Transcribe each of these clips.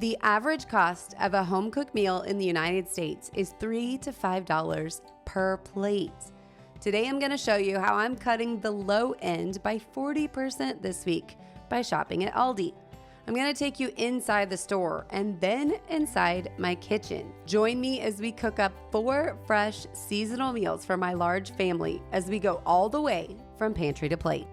The average cost of a home-cooked meal in the United States is $3 to $5 per plate. Today I'm going to show you how I'm cutting the low end by 40% this week by shopping at Aldi. I'm going to take you inside the store and then inside my kitchen. Join me as we cook up 4 fresh seasonal meals for my large family as we go all the way from pantry to plate.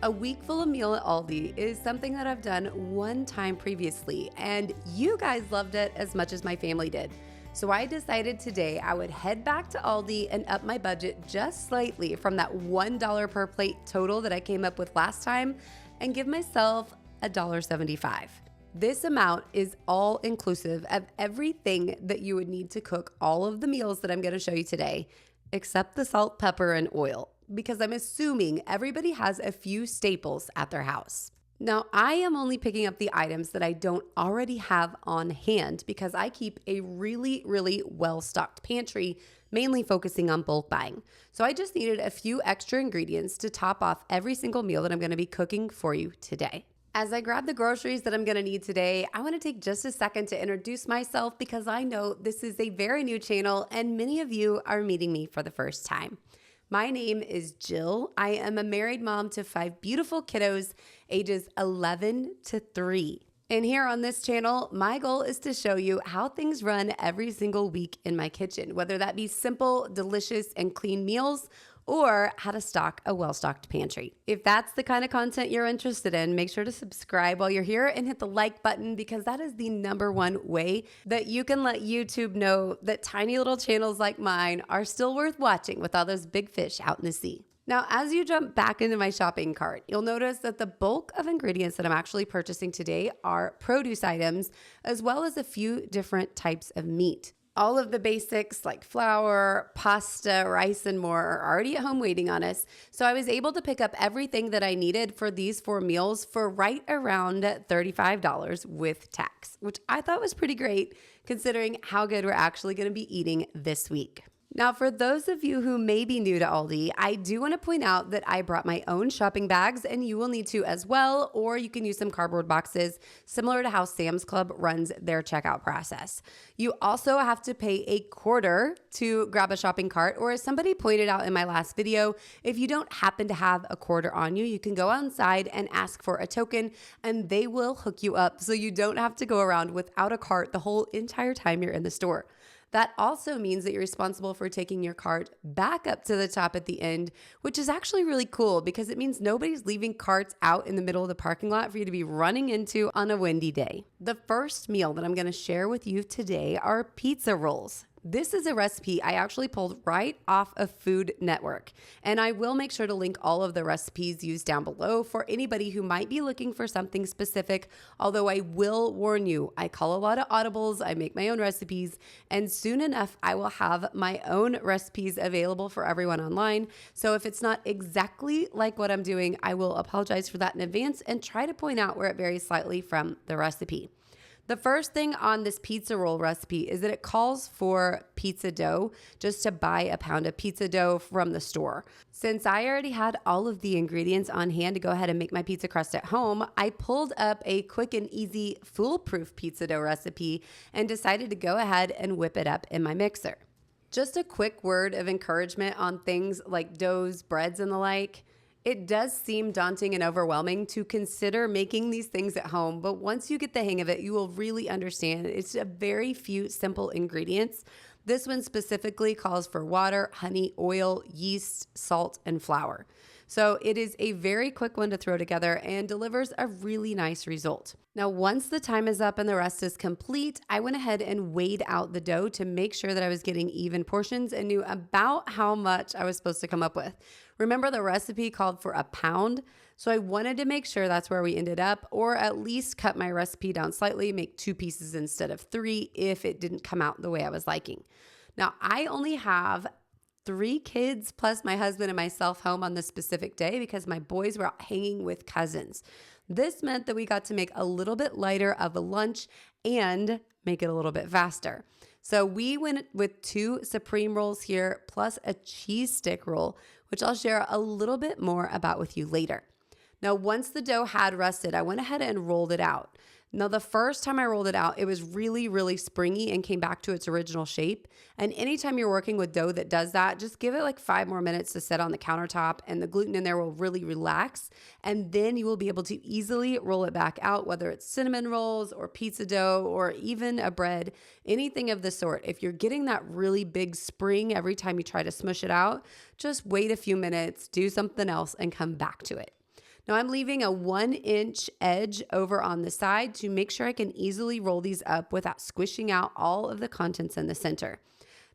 A week full of meal at Aldi is something that I've done one time previously, and you guys loved it as much as my family did. So I decided today I would head back to Aldi and up my budget just slightly from that $1 per plate total that I came up with last time and give myself $1.75. This amount is all inclusive of everything that you would need to cook all of the meals that I'm going to show you today, except the salt, pepper, and oil, because I'm assuming everybody has a few staples at their house. Now, I am only picking up the items that I don't already have on hand because I keep a really well-stocked pantry, mainly focusing on bulk buying. So I just needed a few extra ingredients to top off every single meal that I'm going to be cooking for you today. As I grab the groceries that I'm going to need today, I want to take just a second to introduce myself because I know this is a very new channel and many of you are meeting me for the first time. My name is Jill. I am a married mom to 5 beautiful kiddos, ages 11 to 3. And here on this channel, my goal is to show you how things run every single week in my kitchen, whether that be simple, delicious, and clean meals, or how to stock a well-stocked pantry. If that's the kind of content you're interested in, make sure to subscribe while you're here and hit the like button because that is the #1 way that you can let YouTube know that tiny little channels like mine are still worth watching with all those big fish out in the sea. Now, as you jump back into my shopping cart, you'll notice that the bulk of ingredients that I'm actually purchasing today are produce items, as well as a few different types of meat. All of the basics like flour, pasta, rice, and more are already at home waiting on us. So I was able to pick up everything that I needed for these 4 meals for right around $35 with tax, which I thought was pretty great considering how good we're actually going to be eating this week. Now, for those of you who may be new to Aldi, I do want to point out that I brought my own shopping bags and you will need to as well, or you can use some cardboard boxes similar to how Sam's Club runs their checkout process. You also have to pay a quarter to grab a shopping cart, or as somebody pointed out in my last video, if you don't happen to have a quarter on you, you can go outside and ask for a token and they will hook you up so you don't have to go around without a cart the whole entire time you're in the store. That also means that you're responsible for taking your cart back up to the top at the end, which is actually really cool because it means nobody's leaving carts out in the middle of the parking lot for you to be running into on a windy day. The first meal that I'm going to share with you today are pizza rolls. This is a recipe I actually pulled right off of Food Network, and I will make sure to link all of the recipes used down below for anybody who might be looking for something specific, although I will warn you, I call a lot of audibles, I make my own recipes, and soon enough I will have my own recipes available for everyone online. So if it's not exactly like what I'm doing, I will apologize for that in advance and try to point out where it varies slightly from the recipe. The first thing on this pizza roll recipe is that it calls for pizza dough, just to buy a pound of pizza dough from the store. Since I already had all of the ingredients on hand to go ahead and make my pizza crust at home, I pulled up a quick and easy foolproof pizza dough recipe and decided to go ahead and whip it up in my mixer. Just a quick word of encouragement on things like doughs, breads, and the like. It does seem daunting and overwhelming to consider making these things at home, but once you get the hang of it, you will really understand it's a very few simple ingredients. This one specifically calls for water, honey, oil, yeast, salt, and flour. So it is a very quick one to throw together and delivers a really nice result. Now, once the time is up and the rest is complete, I went ahead and weighed out the dough to make sure that I was getting even portions and knew about how much I was supposed to come up with. Remember, the recipe called for a pound, so I wanted to make sure that's where we ended up, or at least cut my recipe down slightly, make 2 pieces instead of 3 if it didn't come out the way I was liking. Now, I only have 3 kids plus my husband and myself home on this specific day because my boys were out hanging with cousins. This meant that we got to make a little bit lighter of a lunch and make it a little bit faster. So we went with 2 Supreme rolls here plus a cheese stick roll, which I'll share a little bit more about with you later. Now, once the dough had rested, I went ahead and rolled it out. Now, the first time I rolled it out, it was really, really springy and came back to its original shape. And anytime you're working with dough that does that, just give it like 5 more minutes to set on the countertop, and the gluten in there will really relax. And then you will be able to easily roll it back out, whether it's cinnamon rolls or pizza dough or even a bread, anything of the sort. If you're getting that really big spring every time you try to smush it out, just wait a few minutes, do something else, and come back to it. Now I'm leaving a 1-inch edge over on the side to make sure I can easily roll these up without squishing out all of the contents in the center.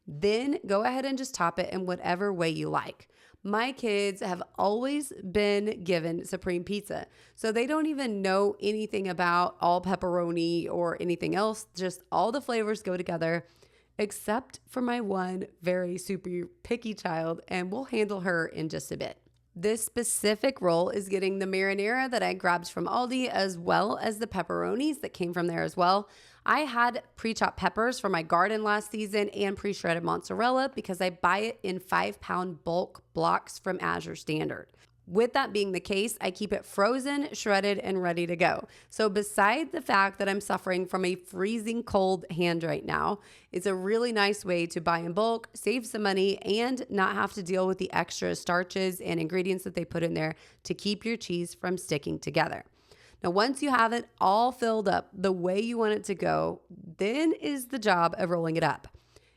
Then go ahead and just top it in whatever way you like. My kids have always been given supreme pizza, so they don't even know anything about all pepperoni or anything else. Just all the flavors go together, except for my one very super picky child, and we'll handle her in just a bit. This specific roll is getting the marinara that I grabbed from Aldi, as well as the pepperonis that came from there as well. I had pre-chopped peppers from my garden last season and pre-shredded mozzarella because I buy it in 5-pound bulk blocks from Azure Standard. With that being the case, I keep it frozen, shredded, and ready to go. So beside the fact that I'm suffering from a freezing cold hand right now, it's a really nice way to buy in bulk, save some money, and not have to deal with the extra starches and ingredients that they put in there to keep your cheese from sticking together. Now, once you have it all filled up the way you want it to go, then is the job of rolling it up.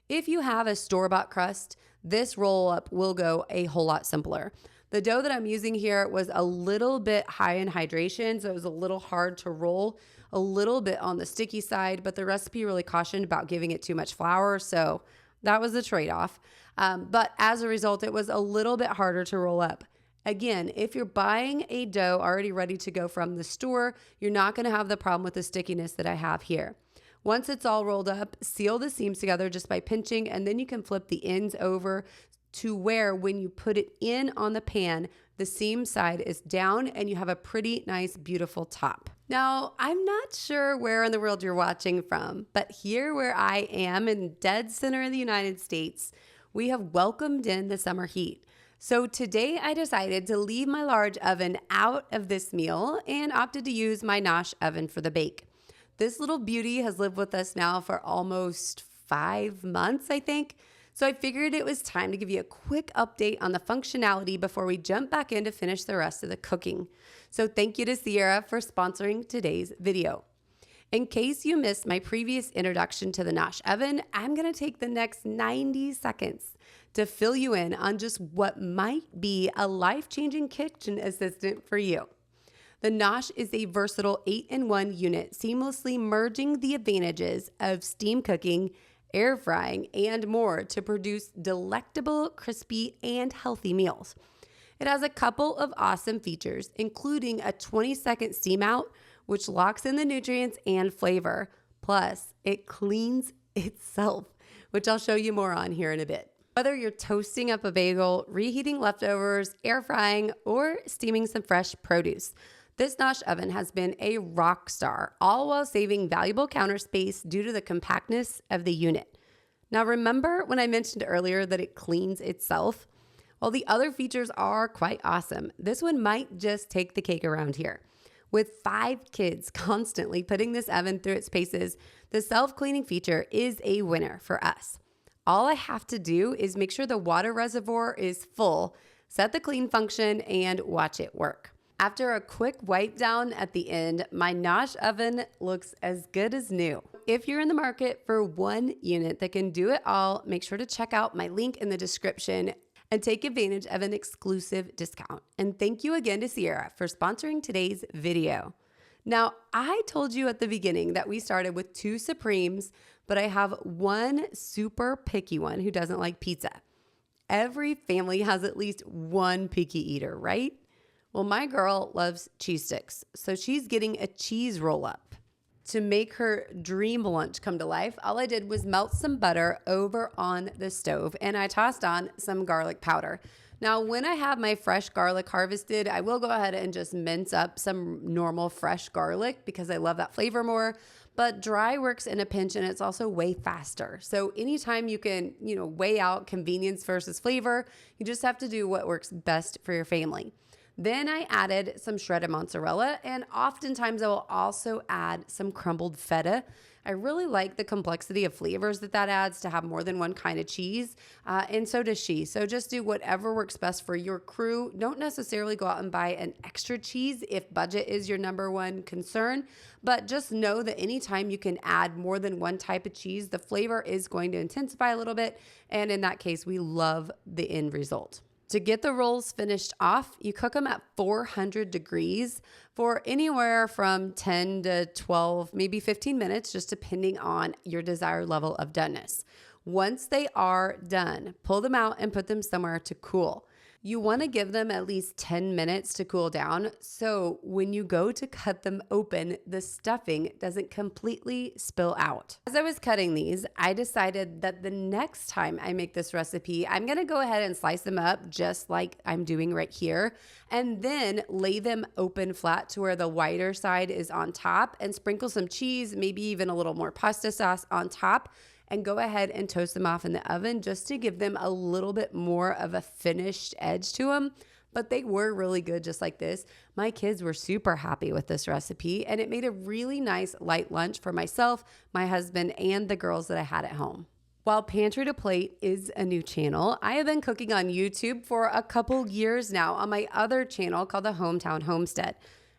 If you have a store-bought crust, this roll up will go a whole lot simpler. The dough that I'm using here was a little bit high in hydration, so it was a little hard to roll, a little bit on the sticky side, but the recipe really cautioned about giving it too much flour, so that was a trade-off. But as a result, it was a little bit harder to roll up. Again, if you're buying a dough already ready to go from the store, you're not going to have the problem with the stickiness that I have here. Once it's all rolled up, seal the seams together just by pinching, and then you can flip the ends over to where when you put it in on the pan, the seam side is down and you have a pretty nice, beautiful top. Now, I'm not sure where in the world you're watching from, but here where I am in dead center of the United States, we have welcomed in the summer heat. So today I decided to leave my large oven out of this meal and opted to use my Nosh oven for the bake. This little beauty has lived with us now for almost 5 months, I think. So I figured it was time to give you a quick update on the functionality before we jump back in to finish the rest of the cooking. So thank you to Sierra for sponsoring today's video. In case you missed my previous introduction to the Nosh oven, I'm going to take the next 90 seconds to fill you in on just what might be a life-changing kitchen assistant for you. The Nosh is a versatile 8-in-1 unit, seamlessly merging the advantages of steam cooking, air frying, and more to produce delectable, crispy, and healthy meals. It has a couple of awesome features, including a 20-second steam out, which locks in the nutrients and flavor. Plus, it cleans itself, which I'll show you more on here in a bit. Whether you're toasting up a bagel, reheating leftovers, air frying, or steaming some fresh produce, this Nosh oven has been a rock star, all while saving valuable counter space due to the compactness of the unit. Now, remember when I mentioned earlier that it cleans itself? Well, the other features are quite awesome. This one might just take the cake around here. With 5 kids constantly putting this oven through its paces, the self-cleaning feature is a winner for us. All I have to do is make sure the water reservoir is full, set the clean function, and watch it work. After a quick wipe down at the end, my Nosh oven looks as good as new. If you're in the market for one unit that can do it all, make sure to check out my link in the description and take advantage of an exclusive discount. And thank you again to Sierra for sponsoring today's video. Now, I told you at the beginning that we started with 2 Supremes, but I have one super picky one who doesn't like pizza. Every family has at least one picky eater, right? Well, my girl loves cheese sticks, so she's getting a cheese roll-up. To make her dream lunch come to life, all I did was melt some butter over on the stove, and I tossed on some garlic powder. Now, when I have my fresh garlic harvested, I will go ahead and just mince up some normal fresh garlic because I love that flavor more. But dry works in a pinch, and it's also way faster. So anytime you can, weigh out convenience versus flavor, you just have to do what works best for your family. Then I added some shredded mozzarella, and oftentimes I will also add some crumbled feta. I really like the complexity of flavors that adds to have more than one kind of cheese, and so does she. So just do whatever works best for your crew. Don't necessarily go out and buy an extra cheese if budget is your number one concern, but just know that anytime you can add more than one type of cheese, the flavor is going to intensify a little bit, and in that case, we love the end result. To get the rolls finished off, you cook them at 400 degrees for anywhere from 10 to 12, maybe 15 minutes, just depending on your desired level of doneness. Once they are done, pull them out and put them somewhere to cool. You want to give them at least 10 minutes to cool down, so when you go to cut them open, the stuffing doesn't completely spill out. As I was cutting these, I decided that the next time I make this recipe, I'm going to go ahead and slice them up just like I'm doing right here, and then lay them open flat to where the whiter side is on top, and sprinkle some cheese, maybe even a little more pasta sauce on top, and go ahead and toast them off in the oven just to give them a little bit more of a finished edge to them. But they were really good just like this. My kids were super happy with this recipe, and it made a really nice light lunch for myself, my husband, and the girls that I had at home. While Pantry to Plate is a new channel, I have been cooking on YouTube for a couple years now on my other channel called The Hometown Homestead.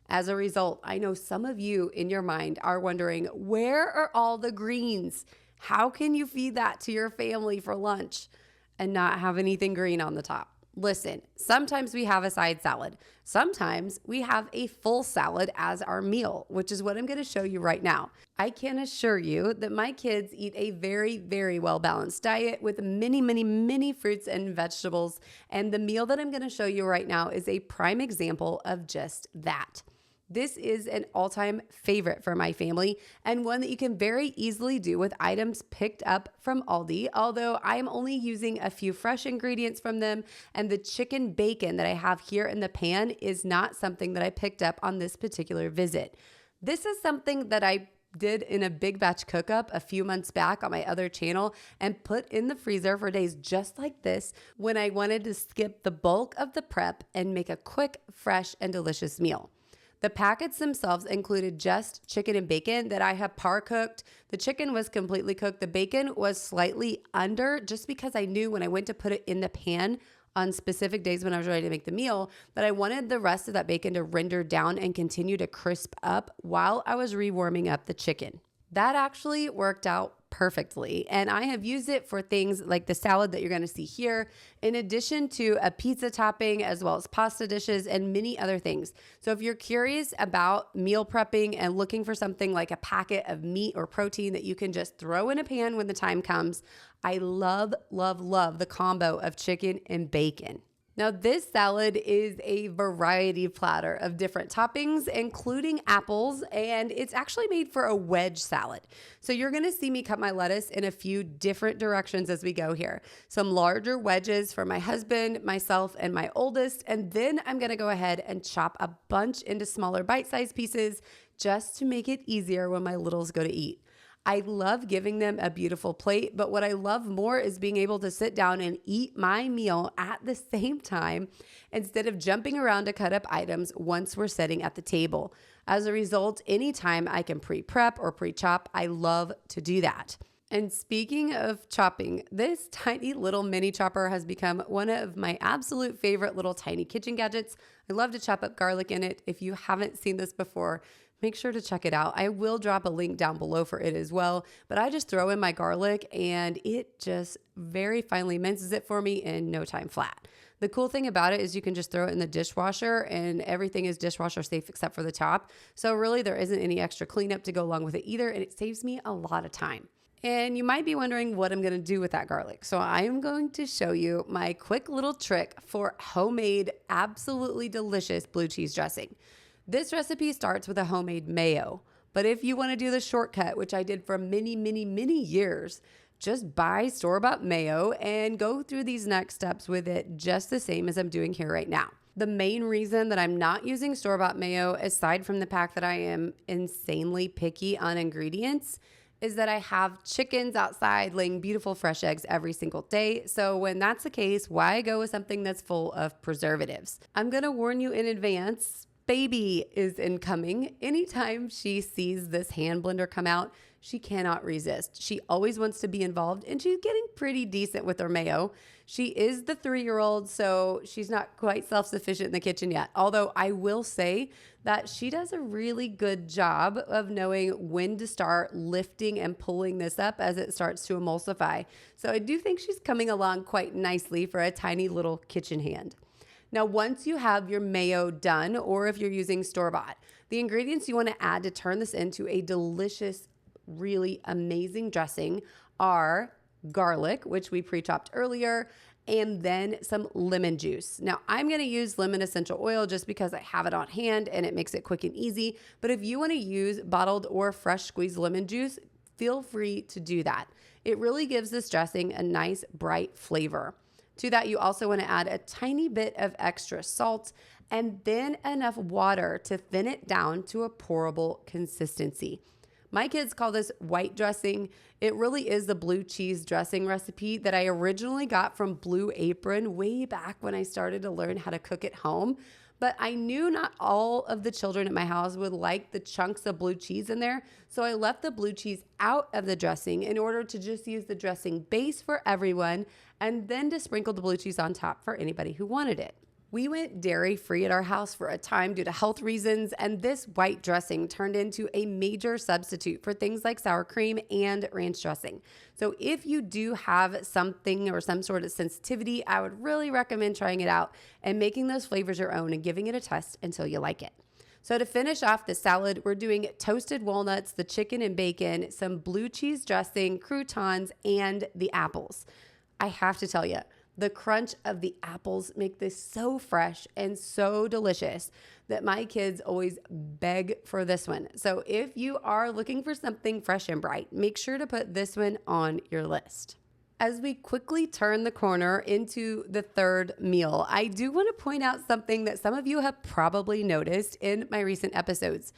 As a result, I know some of you in your mind are wondering, where are all the greens? How can you feed that to your family for lunch and not have anything green on the top? Listen, sometimes we have a side salad. Sometimes we have a full salad as our meal, which is what I'm going to show you right now. I can assure you that my kids eat a very, very well-balanced diet with many, many, many fruits and vegetables. And the meal that I'm going to show you right now is a prime example of just that. This is an all-time favorite for my family, and one that you can very easily do with items picked up from Aldi, although I'm only using a few fresh ingredients from them, and the chicken bacon that I have here in the pan is not something that I picked up on this particular visit. This is something that I did in a big batch cook up a few months back on my other channel and put in the freezer for days just like this when I wanted to skip the bulk of the prep and make a quick, fresh, and delicious meal. The packets themselves included just chicken and bacon that I have par cooked. The chicken was completely cooked. The bacon was slightly under, just because I knew when I went to put it in the pan on specific days when I was ready to make the meal that I wanted the rest of that bacon to render down and continue to crisp up while I was rewarming up the chicken. That actually worked out perfectly, and I have used it for things like the salad that you're going to see here, in addition to a pizza topping, as well as pasta dishes and many other things. So if you're curious about meal prepping and looking for something like a packet of meat or protein that you can just throw in a pan when the time comes, I love, love, love the combo of chicken and bacon. Now, this salad is a variety platter of different toppings, including apples, and it's actually made for a wedge salad. So you're going to see me cut my lettuce in a few different directions as we go here. Some larger wedges for my husband, myself, and my oldest, and then I'm going to go ahead and chop a bunch into smaller bite-sized pieces just to make it easier when my littles go to eat. I love giving them a beautiful plate, but what I love more is being able to sit down and eat my meal at the same time instead of jumping around to cut up items once we're sitting at the table. As a result, anytime I can pre-prep or pre-chop, I love to do that. And speaking of chopping, this tiny little mini chopper has become one of my absolute favorite little tiny kitchen gadgets. I love to chop up garlic in it. If you haven't seen this before, make sure to check it out. I will drop a link down below for it as well, but I just throw in my garlic and it just very finely minces it for me in no time flat. The cool thing about it is you can just throw it in the dishwasher and everything is dishwasher safe except for the top. So really there isn't any extra cleanup to go along with it either, and it saves me a lot of time. And you might be wondering what I'm going to do with that garlic. So I am going to show you my quick little trick for homemade, absolutely delicious blue cheese dressing. This recipe starts with a homemade mayo, but if you want to do the shortcut, which I did for many, many, many years, just buy store-bought mayo and go through these next steps with it just the same as I'm doing here right now. The main reason that I'm not using store-bought mayo, aside from the fact that I am insanely picky on ingredients, is that I have chickens outside laying beautiful fresh eggs every single day. So when that's the case, why go with something that's full of preservatives? I'm going to warn you in advance. Baby is incoming. Anytime she sees this hand blender come out, she cannot resist. She always wants to be involved, and she's getting pretty decent with her mayo. She is the 3-year-old, so she's not quite self-sufficient in the kitchen yet. Although I will say that she does a really good job of knowing when to start lifting and pulling this up as it starts to emulsify. So I do think she's coming along quite nicely for a tiny little kitchen hand. Now, once you have your mayo done, or if you're using store-bought, the ingredients you want to add to turn this into a delicious, really amazing dressing are garlic, which we pre-chopped earlier, and then some lemon juice. Now, I'm going to use lemon essential oil just because I have it on hand and it makes it quick and easy. But if you want to use bottled or fresh squeezed lemon juice, feel free to do that. It really gives this dressing a nice, bright flavor. To that, you also want to add a tiny bit of extra salt and then enough water to thin it down to a pourable consistency. My kids call this white dressing. It really is the blue cheese dressing recipe that I originally got from Blue Apron way back when I started to learn how to cook at home. But I knew not all of the children at my house would like the chunks of blue cheese in there, so I left the blue cheese out of the dressing in order to just use the dressing base for everyone and then to sprinkle the blue cheese on top for anybody who wanted it. We went dairy-free at our house for a time due to health reasons, and this white dressing turned into a major substitute for things like sour cream and ranch dressing. So if you do have something or some sort of sensitivity, I would really recommend trying it out and making those flavors your own and giving it a test until you like it. So to finish off the salad, we're doing toasted walnuts, the chicken and bacon, some blue cheese dressing, croutons, and the apples. I have to tell you, the crunch of the apples make this so fresh and so delicious that my kids always beg for this one. So if you are looking for something fresh and bright, make sure to put this one on your list. As we quickly turn the corner into the third meal, I do want to point out something that some of you have probably noticed in my recent episodes.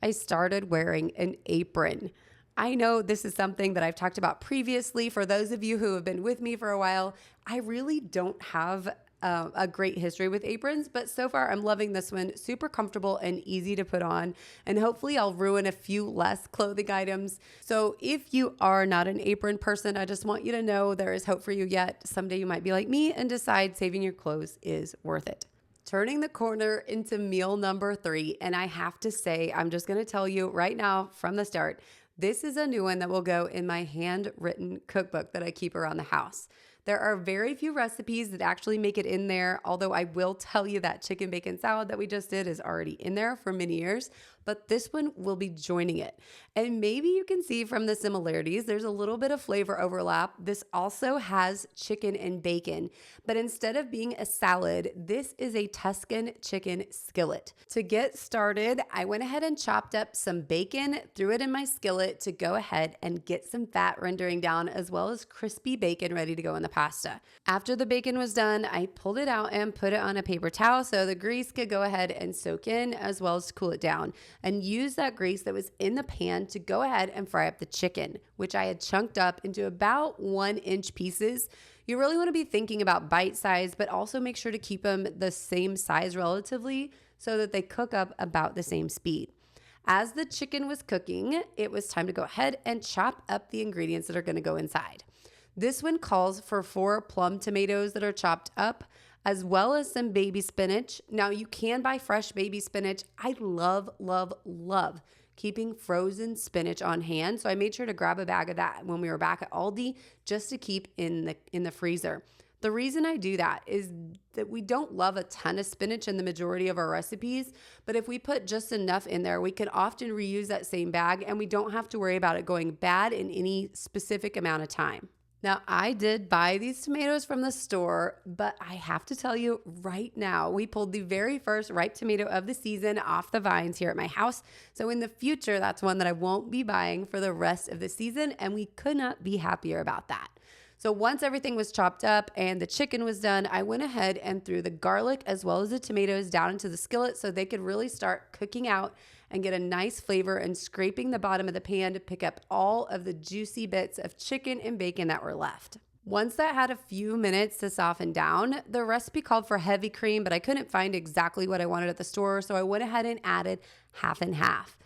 I started wearing an apron. I know this is something that I've talked about previously. For those of you who have been with me for a while, I really don't have a great history with aprons, but so far I'm loving this one. Super comfortable and easy to put on, and hopefully I'll ruin a few less clothing items. So if you are not an apron person, I just want you to know there is hope for you yet. Someday you might be like me and decide saving your clothes is worth it. Turning the corner into meal number 3, and I have to say, I'm just going to tell you right now from the start, this is a new one that will go in my handwritten cookbook that I keep around the house. There are very few recipes that actually make it in there, although I will tell you that chicken bacon salad that we just did is already in there for many years, but this one will be joining it. And maybe you can see from the similarities, there's a little bit of flavor overlap. This also has chicken and bacon, but instead of being a salad, this is a Tuscan chicken skillet. To get started, I went ahead and chopped up some bacon, threw it in my skillet to go ahead and get some fat rendering down, as well as crispy bacon ready to go in the pasta. After the bacon was done, I pulled it out and put it on a paper towel so the grease could go ahead and soak in, as well as cool it down, and use that grease that was in the pan to go ahead and fry up the chicken, which I had chunked up into about 1-inch pieces. You really want to be thinking about bite size, but also make sure to keep them the same size relatively so that they cook up about the same speed. As the chicken was cooking, it was time to go ahead and chop up the ingredients that are going to go inside. This one calls for 4 plum tomatoes that are chopped up, as well as some baby spinach. Now, you can buy fresh baby spinach. I love, love, love keeping frozen spinach on hand. So I made sure to grab a bag of that when we were back at Aldi just to keep in the freezer. The reason I do that is that we don't love a ton of spinach in the majority of our recipes, but if we put just enough in there, we can often reuse that same bag and we don't have to worry about it going bad in any specific amount of time. Now, I did buy these tomatoes from the store, but I have to tell you right now, we pulled the very first ripe tomato of the season off the vines here at my house. So in the future, that's one that I won't be buying for the rest of the season, and we could not be happier about that. So once everything was chopped up and the chicken was done, I went ahead and threw the garlic as well as the tomatoes down into the skillet so they could really start cooking out and get a nice flavor, and scraping the bottom of the pan to pick up all of the juicy bits of chicken and bacon that were left. Once that had a few minutes to soften down, the recipe called for heavy cream, but I couldn't find exactly what I wanted at the store, so I went ahead and added half and half.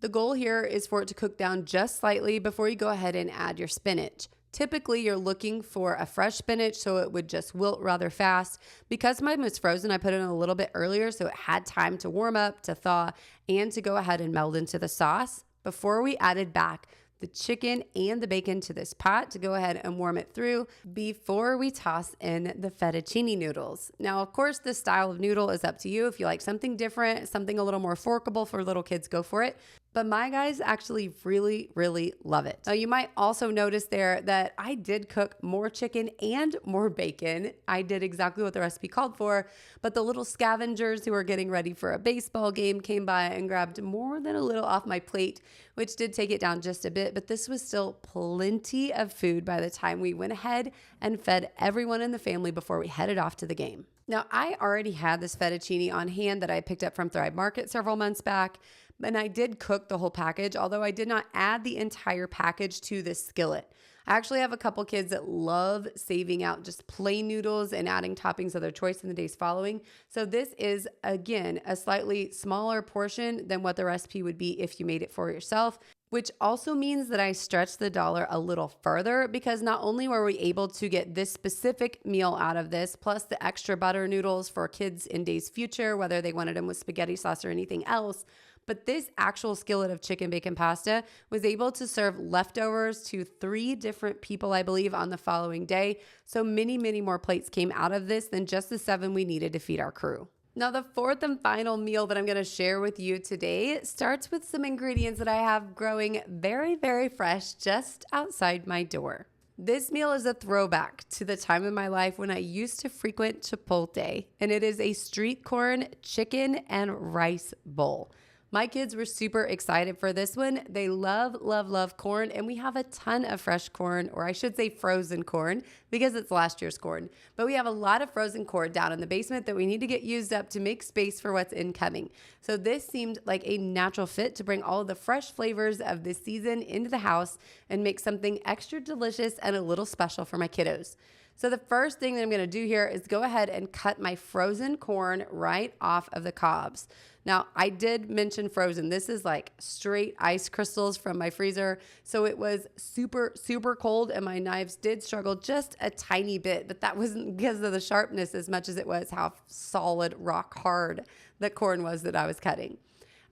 The goal here is for it to cook down just slightly before you go ahead and add your spinach. Typically, you're looking for a fresh spinach, so it would just wilt rather fast. Because mine was frozen, I put it in a little bit earlier, so it had time to warm up, to thaw, and to go ahead and meld into the sauce before we added back the chicken and the bacon to this pot to go ahead and warm it through before we toss in the fettuccine noodles. Now, of course, this style of noodle is up to you. If you like something different, something a little more forkable for little kids, go for it. But my guys actually really, really love it. Now, you might also notice there that I did cook more chicken and more bacon. I did exactly what the recipe called for, but the little scavengers who were getting ready for a baseball game came by and grabbed more than a little off my plate, which did take it down just a bit, but this was still plenty of food by the time we went ahead and fed everyone in the family before we headed off to the game. Now, I already had this fettuccine on hand that I picked up from Thrive Market several months back, and I did cook the whole package, although I did not add the entire package to this skillet. I actually have a couple kids that love saving out just plain noodles and adding toppings of their choice in the days following. So this is, again, a slightly smaller portion than what the recipe would be if you made it for yourself, which also means that I stretched the dollar a little further, because not only were we able to get this specific meal out of this, plus the extra butter noodles for kids in days future, whether they wanted them with spaghetti sauce or anything else, but this actual skillet of chicken bacon pasta was able to serve leftovers to 3 different people, I believe, on the following day. So many, many more plates came out of this than just the 7 we needed to feed our crew. Now, the fourth and final meal that I'm going to share with you today starts with some ingredients that I have growing very, very fresh just outside my door. This meal is a throwback to the time in my life when I used to frequent Chipotle, and it is a street corn, chicken, and rice bowl. My kids were super excited for this one. They love, love, love corn, and we have a ton of fresh corn, or I should say frozen corn, because it's last year's corn. But we have a lot of frozen corn down in the basement that we need to get used up to make space for what's incoming. So this seemed like a natural fit to bring all of the fresh flavors of this season into the house and make something extra delicious and a little special for my kiddos. So the first thing that I'm going to do here is go ahead and cut my frozen corn right off of the cobs. Now, I did mention frozen. This is like straight ice crystals from my freezer. So it was super, super cold, and my knives did struggle just a tiny bit, but that wasn't because of the sharpness as much as it was how solid, rock hard the corn was that I was cutting.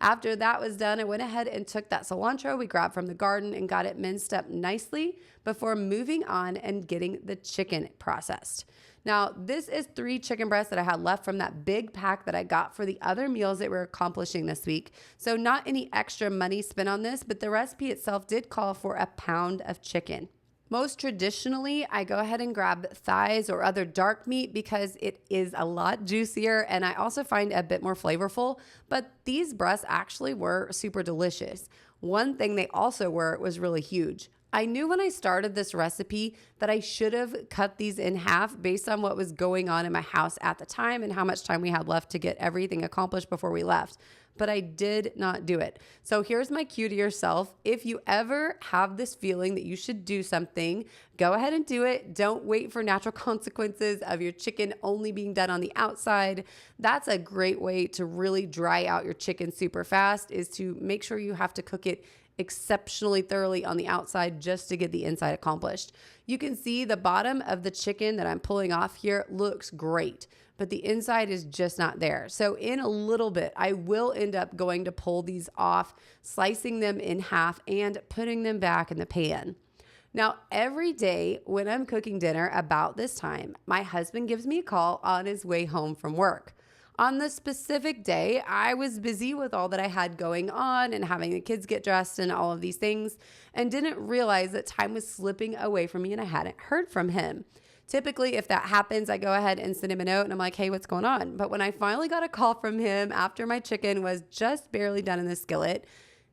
After that was done, I went ahead and took that cilantro we grabbed from the garden and got it minced up nicely before moving on and getting the chicken processed. Now, this is 3 chicken breasts that I had left from that big pack that I got for the other meals that we're accomplishing this week. So not any extra money spent on this, but the recipe itself did call for a pound of chicken. Most traditionally, I go ahead and grab thighs or other dark meat because it is a lot juicier, and I also find a bit more flavorful, but these breasts actually were super delicious. One thing they also were was really huge. I knew when I started this recipe that I should have cut these in half based on what was going on in my house at the time and how much time we had left to get everything accomplished before we left. But I did not do it. So here's my cue to yourself. If you ever have this feeling that you should do something, go ahead and do it. Don't wait for natural consequences of your chicken only being done on the outside. That's a great way to really dry out your chicken super fast, is to make sure you have to cook it exceptionally thoroughly on the outside just to get the inside accomplished. You can see the bottom of the chicken that I'm pulling off here looks great, but the inside is just not there. So in a little bit, I will end up going to pull these off, slicing them in half and putting them back in the pan. Now, every day when I'm cooking dinner about this time, my husband gives me a call on his way home from work. On this specific day, I was busy with all that I had going on and having the kids get dressed and all of these things, and didn't realize that time was slipping away from me and I hadn't heard from him. Typically, if that happens, I go ahead and send him a note and I'm like, hey, what's going on? But when I finally got a call from him after my chicken was just barely done in the skillet,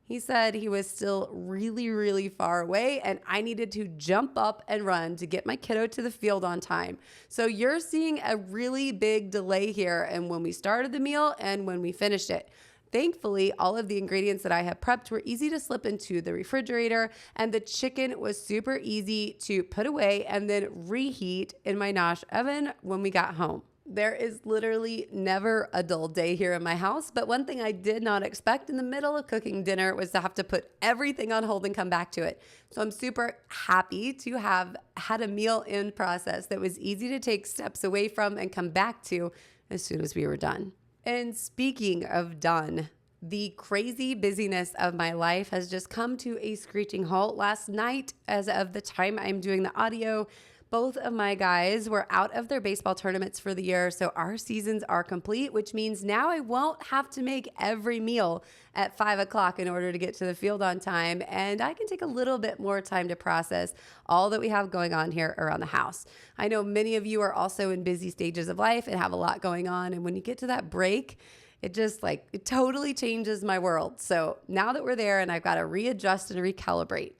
he said he was still really, really far away and I needed to jump up and run to get my kiddo to the field on time. So you're seeing a really big delay here in when we started the meal and when we finished it. Thankfully, all of the ingredients that I had prepped were easy to slip into the refrigerator, and the chicken was super easy to put away and then reheat in my Nosh oven when we got home. There is literally never a dull day here in my house, but one thing I did not expect in the middle of cooking dinner was to have to put everything on hold and come back to it. So I'm super happy to have had a meal in process that was easy to take steps away from and come back to as soon as we were done. And speaking of done, the crazy busyness of my life has just come to a screeching halt. Last night, as of the time I'm doing the audio, both of my guys were out of their baseball tournaments for the year, so our seasons are complete, which means now I won't have to make every meal at 5 o'clock in order to get to the field on time, and I can take a little bit more time to process all that we have going on here around the house. I know many of you are also in busy stages of life and have a lot going on, and when you get to that break, it totally changes my world. So now that we're there and I've got to readjust and recalibrate.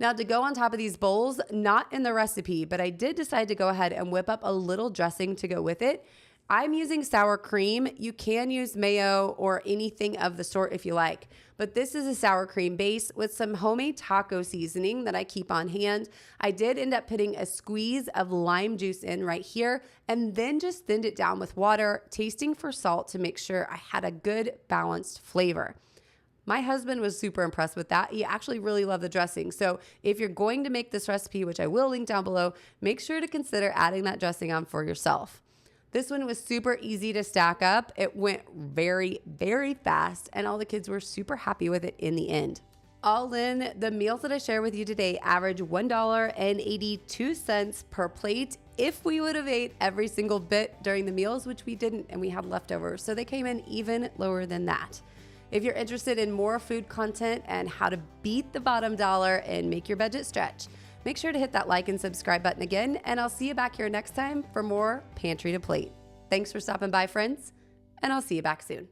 Now, to go on top of these bowls, not in the recipe, but I did decide to go ahead and whip up a little dressing to go with it. I'm using sour cream. You can use mayo or anything of the sort if you like, but this is a sour cream base with some homemade taco seasoning that I keep on hand. I did end up putting a squeeze of lime juice in right here and then just thinned it down with water, tasting for salt to make sure I had a good balanced flavor. My husband was super impressed with that. He actually really loved the dressing. So if you're going to make this recipe, which I will link down below, make sure to consider adding that dressing on for yourself. This one was super easy to stack up. It went very, very fast, and all the kids were super happy with it in the end. All in, the meals that I share with you today average $1.82 per plate if we would have ate every single bit during the meals, which we didn't, and we had leftovers. So they came in even lower than that. If you're interested in more food content and how to beat the bottom dollar and make your budget stretch, make sure to hit that like and subscribe button again, and I'll see you back here next time for more Pantry to Plate. Thanks for stopping by, friends, and I'll see you back soon.